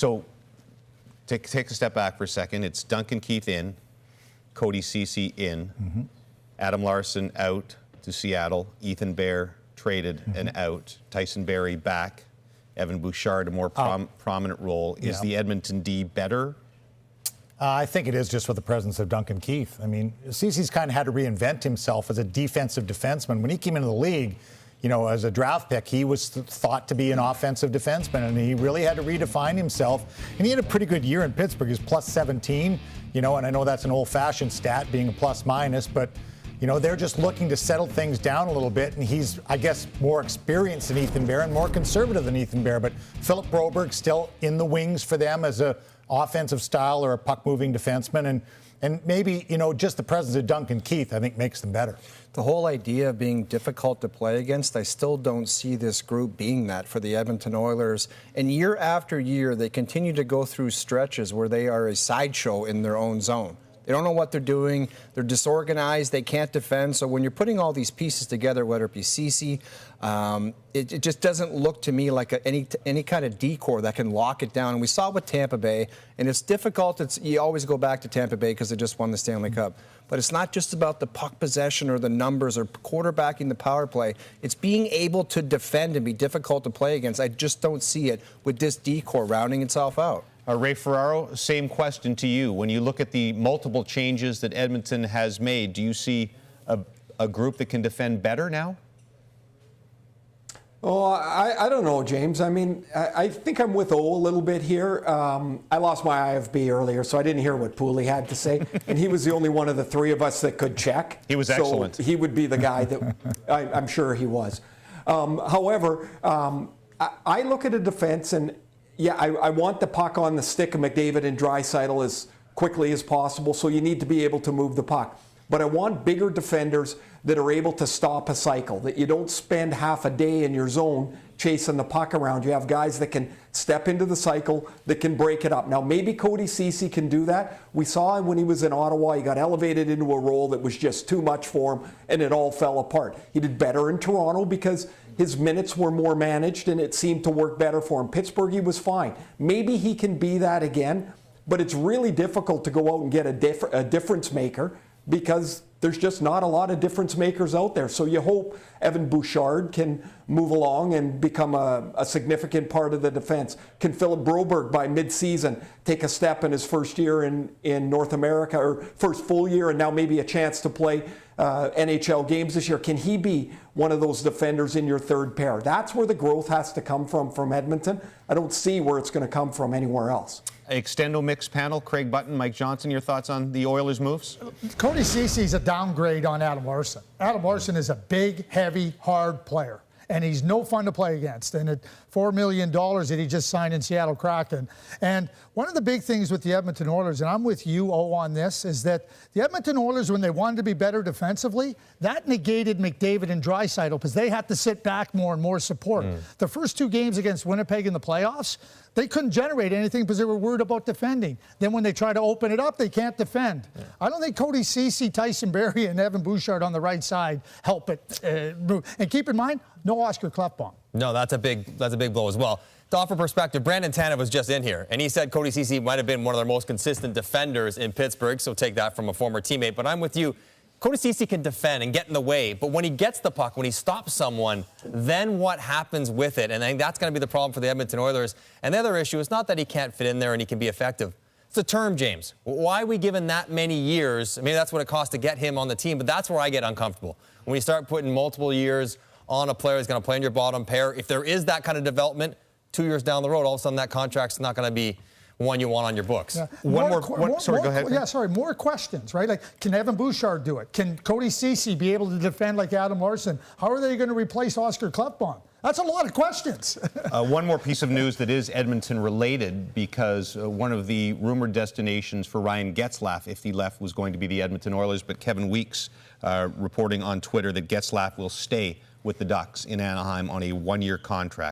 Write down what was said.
So take a step back for a second. It's Duncan Keith in, Cody Ceci in, Adam Larsson out to Seattle, Ethan Bear traded and out, Tyson Barrie back, Evan Bouchard a more prominent role. Is the Edmonton D better? I think it is just with the presence of Duncan Keith. I mean, Ceci's kind of had to reinvent himself as a defensive defenseman. When he came into the league, you know, as a draft pick, he was thought to be an offensive defenseman, and he really had to redefine himself. And he had a pretty good year in Pittsburgh. He was plus 17, you know, and I know that's an old-fashioned stat, being a plus-minus, but, you know, they're just looking to settle things down a little bit, and he's, I guess, more experienced than Ethan Bear and more conservative than Ethan Bear. But Philip Broberg still in the wings for them as a offensive style or a puck-moving defenseman, and maybe, you know, just the presence of Duncan Keith, I think, makes them better. The whole idea of being difficult to play against, I still don't see this group being that for the Edmonton Oilers. And year after year, they continue to go through stretches where they are a sideshow in their own zone. They don't know what they're doing. They're disorganized. They can't defend. So when you're putting all these pieces together, whether it be Ceci, it just doesn't look to me like any kind of decor that can lock it down. And we saw it with Tampa Bay, and it's difficult. You always go back to Tampa Bay because they just won the Stanley Cup. But it's not just about the puck possession or the numbers or quarterbacking the power play. It's being able to defend and be difficult to play against. I just don't see it with this decor rounding itself out. Ray Ferraro, same question to you. When you look at the multiple changes that Edmonton has made, do you see a group that can defend better now? Oh, I don't know, James. I mean, I think I'm with O a little bit here. I lost my IFB earlier, so I didn't hear what Poulin had to say. And he was the only one of the three of us that could check. He was excellent. So he would be the guy that I'm sure he was. However, I look at a defense, and yeah, I want the puck on the stick of McDavid and Draisaitl as quickly as possible, so you need to be able to move the puck. But I want bigger defenders that are able to stop a cycle, that you don't spend half a day in your zone chasing the puck around. You have guys that can step into the cycle, that can break it up. Now, maybe Cody Ceci can do that. We saw him when he was in Ottawa. He got elevated into a role that was just too much for him, and it all fell apart. He did better in Toronto because his minutes were more managed, and it seemed to work better for him. Pittsburgh, he was fine. Maybe he can be that again, but it's really difficult to go out and get a difference maker because there's just not a lot of difference makers out there. So you hope Evan Bouchard can move along and become a significant part of the defense. Can Philip Broberg by mid-season take a step in his first year in North America, or first full year, and now maybe a chance to play NHL games this year? Can he be one of those defenders in your third pair? That's where the growth has to come from Edmonton. I don't see where it's going to come from anywhere else. Extendo mix panel, Craig Button, Mike Johnson, your thoughts on the Oilers' moves? Cody Ceci is a downgrade on Adam Larsson. Adam Larsson is a big, heavy, hard player, and he's no fun to play against. And at $4 million that he just signed in Seattle Kraken. And one of the big things with the Edmonton Oilers, and I'm with you, O, on this, is that the Edmonton Oilers, when they wanted to be better defensively, that negated McDavid and Draisaitl because they had to sit back more and more support. The first two games against Winnipeg in the playoffs, they couldn't generate anything because they were worried about defending. Then when they try to open it up, they can't defend. I don't think Cody Ceci, Tyson Barrie, and Evan Bouchard on the right side help it move. And keep in mind, no Oscar Klefbom. No, that's a big blow as well. To offer perspective, Brandon Tanev was just in here, and he said Cody Ceci might have been one of their most consistent defenders in Pittsburgh, so take that from a former teammate. But I'm with you. Cody Ceci can defend and get in the way, but when he gets the puck, when he stops someone, then what happens with it? And I think that's going to be the problem for the Edmonton Oilers. And the other issue is not that he can't fit in there and he can be effective. It's the term, James. Why are we given that many years? I mean, that's what it costs to get him on the team, but that's where I get uncomfortable. When you start putting multiple years on a player who's going to play in your bottom pair, if there is that kind of development, 2 years down the road, all of a sudden that contract's not going to be one you want on your books. Yeah. Sorry, go ahead. Yeah, sorry, more questions, right? Like, can Evan Bouchard do it? Can Cody Ceci be able to defend like Adam Larsson? How are they going to replace Oscar Klefbom? That's a lot of questions. One more piece of news that is Edmonton related, because one of the rumored destinations for Ryan Getzlaf, if he left, was going to be the Edmonton Oilers, but Kevin Weeks reporting on Twitter that Getzlaf will stay with the Ducks in Anaheim on a one-year contract.